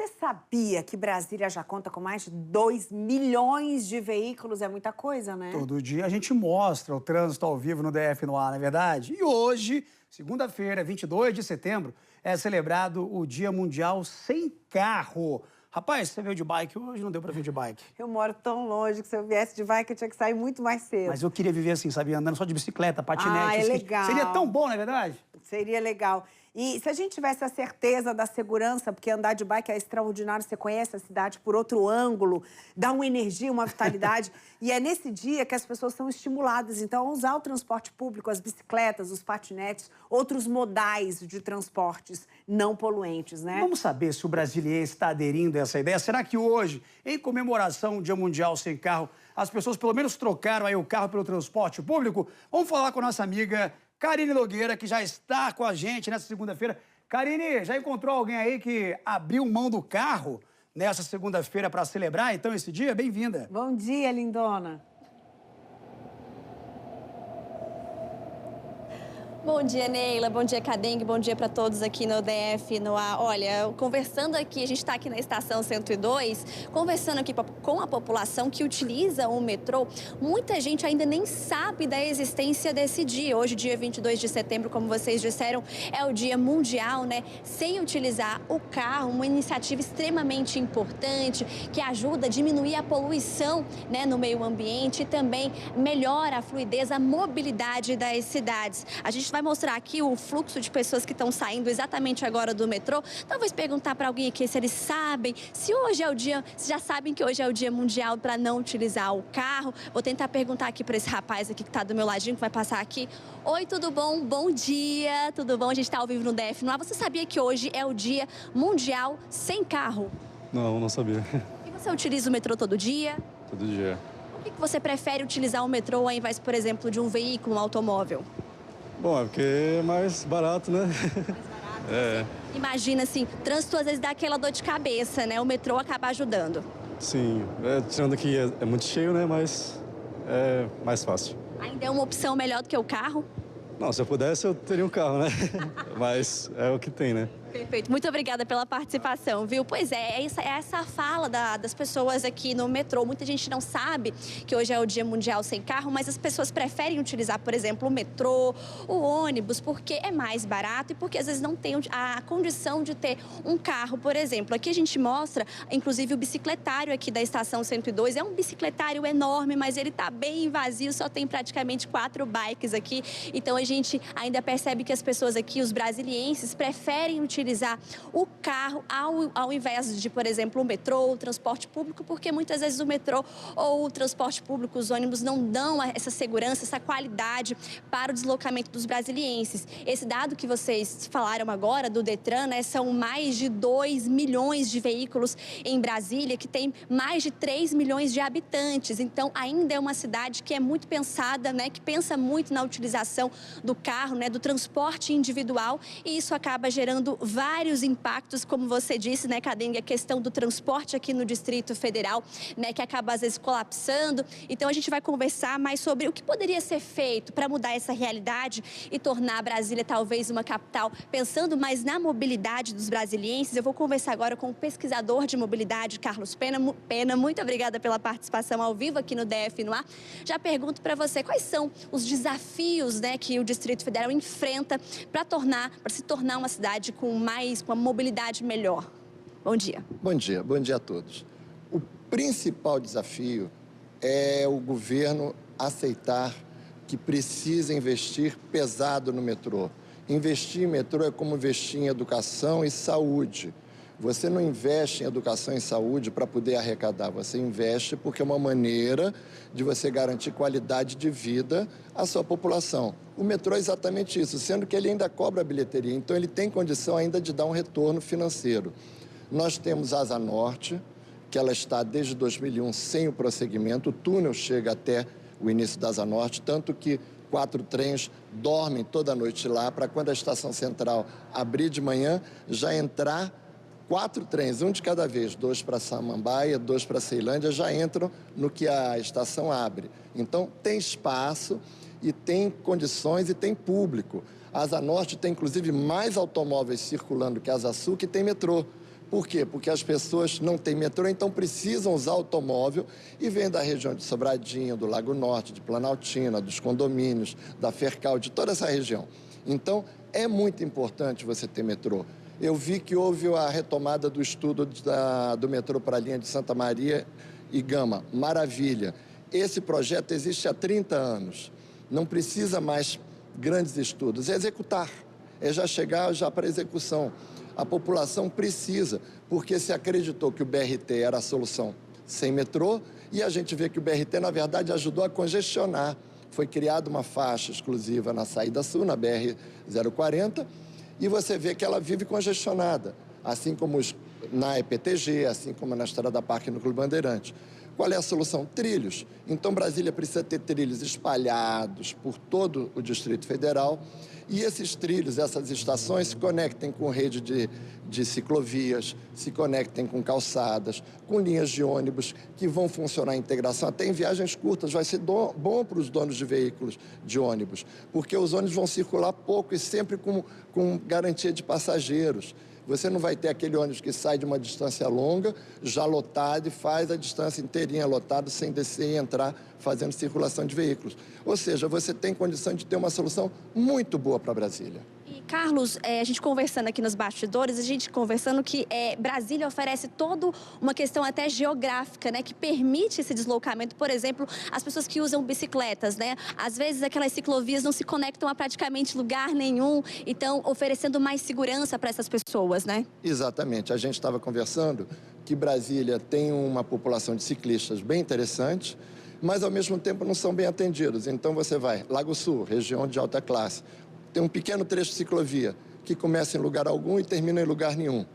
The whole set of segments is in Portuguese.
Você sabia que Brasília já conta com mais de 2 milhões de veículos? É muita coisa, né? Todo dia a gente mostra o trânsito ao vivo no DF no ar, não é verdade? E hoje, segunda-feira, 22 de setembro, é celebrado o Dia Mundial Sem Carro. Rapaz, você veio de bike hoje, não deu pra vir de bike. Eu moro tão longe que se eu viesse de bike eu tinha que sair muito mais cedo. Mas eu queria viver assim, sabia? Andando só de bicicleta, patinete. Ah, é legal. Seria tão bom, não é verdade? Seria legal. E se a gente tivesse a certeza da segurança, porque andar de bike é extraordinário, você conhece a cidade por outro ângulo, dá uma energia, uma vitalidade. E é nesse dia que as pessoas são estimuladas, então, a usar o transporte público, as bicicletas, os patinetes, outros modais de transportes não poluentes, né? Vamos saber se o brasiliense está aderindo a essa ideia. Será que hoje, em comemoração ao Dia Mundial Sem Carro, as pessoas pelo menos trocaram aí o carro pelo transporte público? Vamos falar com a nossa amiga Karine Nogueira, que já está com a gente nessa segunda-feira. Karine, já encontrou alguém aí que abriu mão do carro nessa segunda-feira para celebrar, então, esse dia? Bem-vinda. Bom dia, lindona. Bom dia, Neila. Bom dia, Cadengue. Bom dia para todos aqui no DF, no ar. Olha, conversando aqui, a gente está aqui na estação 102, conversando aqui com a população que utiliza o metrô. Muita gente ainda nem sabe da existência desse dia. Hoje, dia 22 de setembro, como vocês disseram, é o dia mundial, né? Sem utilizar o carro, uma iniciativa extremamente importante que ajuda a diminuir a poluição, né, no meio ambiente e também melhora a fluidez, a mobilidade das cidades. A gente vai mostrar aqui o fluxo de pessoas que estão saindo exatamente agora do metrô. Talvez perguntar para alguém aqui se eles sabem, se hoje é o dia, se já sabem que hoje é o dia mundial para não utilizar o carro. Vou tentar perguntar aqui para esse rapaz aqui que está do meu ladinho, que vai passar aqui. Oi, tudo bom? Bom dia, tudo bom? A gente está ao vivo no DF no ar. Você sabia que hoje é o dia mundial sem carro? Não sabia. E você utiliza o metrô todo dia? Todo dia. Por que você prefere utilizar o metrô ao invés, por exemplo, de um veículo, um automóvel? Bom, é porque é mais barato, né? É. Imagina assim, trânsito às vezes dá aquela dor de cabeça, né? O metrô acaba ajudando. Sim, tirando que é muito cheio, né? Mas é mais fácil. Ainda é uma opção melhor do que o carro? Não, se eu pudesse, eu teria um carro, né? Mas é o que tem, né? Perfeito. Muito obrigada pela participação, viu? Pois é, essa a fala das pessoas aqui no metrô. Muita gente não sabe que hoje é o Dia Mundial Sem Carro, mas as pessoas preferem utilizar, por exemplo, o metrô, o ônibus, porque é mais barato e porque às vezes não tem a condição de ter um carro, por exemplo. Aqui a gente mostra, inclusive, o bicicletário aqui da estação 102. É um bicicletário enorme, mas ele tá bem vazio, só tem praticamente 4 bikes aqui. Então a gente ainda percebe que as pessoas aqui, os brasilienses, preferem utilizar o carro ao invés de, por exemplo, o metrô, o transporte público, porque muitas vezes o metrô ou o transporte público, os ônibus não dão essa segurança, essa qualidade para o deslocamento dos brasilienses. Esse dado que vocês falaram agora do Detran, né, são mais de 2 milhões de veículos em Brasília, que tem mais de 3 milhões de habitantes. Então, ainda é uma cidade que é muito pensada, né, que pensa muito na utilização do carro, né, do transporte individual, e isso acaba gerando vários impactos, como você disse, né, Cadengue, a questão do transporte aqui no Distrito Federal, né, que acaba às vezes colapsando. Então a gente vai conversar mais sobre o que poderia ser feito para mudar essa realidade e tornar Brasília talvez uma capital, pensando mais na mobilidade dos brasilienses. Eu vou conversar agora com o pesquisador de mobilidade, Carlos Pena. Pena, muito obrigada pela participação ao vivo aqui no DF no ar. Já pergunto para você, quais são os desafios, né, que o Distrito Federal enfrenta para se tornar uma cidade com uma mobilidade melhor? Bom dia. Bom dia a todos. O principal desafio é o governo aceitar que precisa investir pesado no metrô. Investir em metrô é como investir em educação e saúde. Você não investe em educação e saúde para poder arrecadar, você investe porque é uma maneira de você garantir qualidade de vida à sua população. O metrô é exatamente isso, sendo que ele ainda cobra bilheteria, então ele tem condição ainda de dar um retorno financeiro. Nós temos a Asa Norte, que ela está desde 2001 sem o prosseguimento, o túnel chega até o início da Asa Norte, tanto que 4 trens dormem toda noite lá, para quando a estação central abrir de manhã, já entrar 4 trens, um de cada vez, 2 para Samambaia, 2 para Ceilândia, já entram no que a estação abre. Então, tem espaço e tem condições e tem público. A Asa Norte tem, inclusive, mais automóveis circulando que a Asa Sul, que tem metrô, Por quê? Porque as pessoas não têm metrô, então precisam usar automóvel e vêm da região de Sobradinho, do Lago Norte, de Planaltina, dos condomínios, da Fercal, de toda essa região. Então, é muito importante você ter metrô. Eu vi que houve a retomada do estudo do metrô para a linha de Santa Maria e Gama. Maravilha. Esse projeto existe há 30 anos. Não precisa mais grandes estudos. É executar. É já chegar já para execução. A população precisa, porque se acreditou que o BRT era a solução sem metrô, e a gente vê que o BRT, na verdade, ajudou a congestionar. Foi criada uma faixa exclusiva na saída sul, na BR-040, e você vê que ela vive congestionada, assim como na EPTG, assim como na Estrada da Parque no Clube Bandeirante. Qual é a solução? Trilhos. Então, Brasília precisa ter trilhos espalhados por todo o Distrito Federal, e esses trilhos, essas estações, se conectem com rede de ciclovias, se conectem com calçadas, com linhas de ônibus que vão funcionar em integração. Até em viagens curtas vai ser bom para os donos de veículos de ônibus, porque os ônibus vão circular pouco e sempre com garantia de passageiros. Você não vai ter aquele ônibus que sai de uma distância longa, já lotado, e faz a distância inteirinha lotado, sem descer e entrar, fazendo circulação de veículos. Ou seja, você tem condição de ter uma solução muito boa para Brasília. E, Carlos, a gente conversando aqui nos bastidores, a gente conversando que Brasília oferece toda uma questão até geográfica, né, que permite esse deslocamento. Por exemplo, as pessoas que usam bicicletas, né? Às vezes aquelas ciclovias não se conectam a praticamente lugar nenhum, então oferecendo mais segurança para essas pessoas, né? Exatamente. A gente estava conversando que Brasília tem uma população de ciclistas bem interessante, mas ao mesmo tempo não são bem atendidos. Então você vai, Lago Sul, região de alta classe, tem um pequeno trecho de ciclovia que começa em lugar algum e termina em lugar nenhum.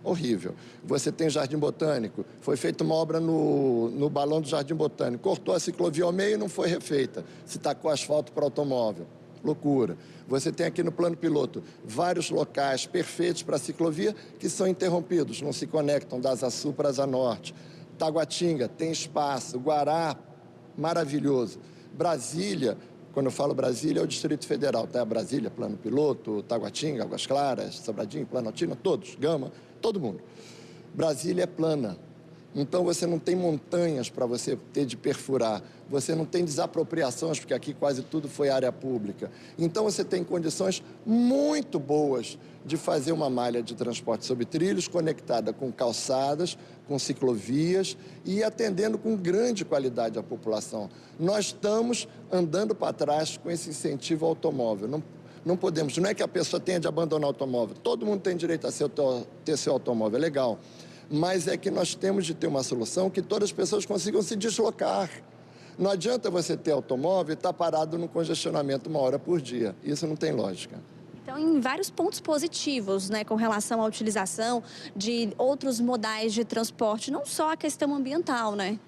Horrível. Você tem Jardim Botânico, foi feita uma obra no balão do Jardim Botânico, cortou a ciclovia ao meio e não foi refeita, se tacou asfalto para automóvel. Loucura. Você tem aqui no plano piloto vários locais perfeitos para a ciclovia que são interrompidos, não se conectam da Asa Sul para a Asa Norte. Taguatinga tem espaço, Guará, maravilhoso. Brasília, quando eu falo Brasília, é o Distrito Federal, tá? Brasília, plano piloto, Taguatinga, Águas Claras, Sobradinho, Planaltina, todos, Gama, todo mundo. Brasília é plana. Então, você não tem montanhas para você ter de perfurar. Você não tem desapropriações, porque aqui quase tudo foi área pública. Então, você tem condições muito boas de fazer uma malha de transporte sobre trilhos conectada com calçadas, com ciclovias e atendendo com grande qualidade a população. Nós estamos andando para trás com esse incentivo ao automóvel. Não podemos, não é que a pessoa tenha de abandonar o automóvel. Todo mundo tem direito a ter seu automóvel, é legal. Mas é que nós temos de ter uma solução que todas as pessoas consigam se deslocar. Não adianta você ter automóvel e estar parado no congestionamento 1 hora por dia. Isso não tem lógica. Então, em vários pontos positivos, né, com relação à utilização de outros modais de transporte, não só a questão ambiental, né?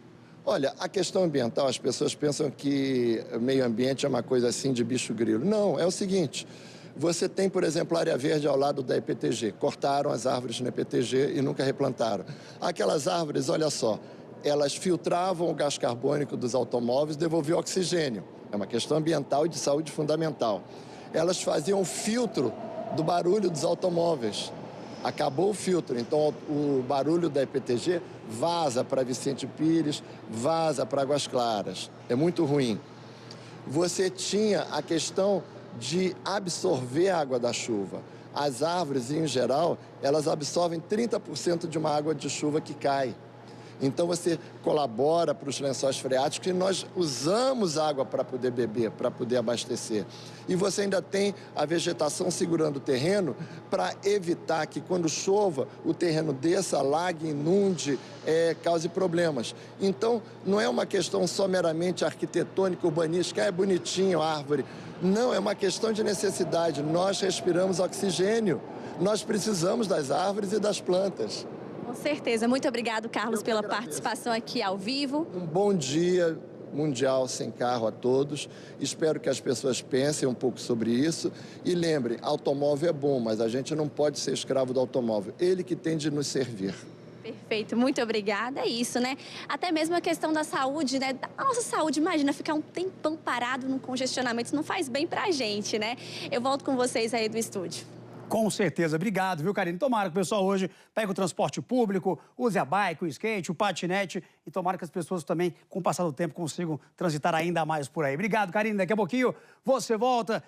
Olha, a questão ambiental, as pessoas pensam que meio ambiente é uma coisa assim de bicho grilo. Não, é o seguinte... Você tem, por exemplo, área verde ao lado da EPTG. Cortaram as árvores na EPTG e nunca replantaram. Aquelas árvores, olha só, elas filtravam o gás carbônico dos automóveis e devolviam oxigênio. É uma questão ambiental e de saúde fundamental. Elas faziam o filtro do barulho dos automóveis. Acabou o filtro, então o barulho da EPTG vaza para Vicente Pires, vaza para Águas Claras. É muito ruim. Você tinha a questão de absorver a água da chuva. As árvores, em geral, elas absorvem 30% de uma água de chuva que cai. Então, você colabora para os lençóis freáticos e nós usamos água para poder beber, para poder abastecer. E você ainda tem a vegetação segurando o terreno para evitar que, quando chova, o terreno desça, alague, inunde, cause problemas. Então, não é uma questão só meramente arquitetônica, urbanística, é bonitinho a árvore. Não, é uma questão de necessidade. Nós respiramos oxigênio. Nós precisamos das árvores e das plantas. Com certeza. Muito obrigado, Carlos, pela participação aqui ao vivo. Um bom dia mundial sem carro a todos. Espero que as pessoas pensem um pouco sobre isso. E lembrem, automóvel é bom, mas a gente não pode ser escravo do automóvel. Ele que tem de nos servir. Perfeito, muito obrigada. É isso, né? Até mesmo a questão da saúde, né? A nossa saúde, imagina, ficar um tempão parado num congestionamento, isso não faz bem pra gente, né? Eu volto com vocês aí do estúdio. Com certeza. Obrigado, viu, Karine? Tomara que o pessoal hoje pegue o transporte público, use a bike, o skate, o patinete e tomara que as pessoas também, com o passar do tempo, consigam transitar ainda mais por aí. Obrigado, Karine. Daqui a pouquinho você volta.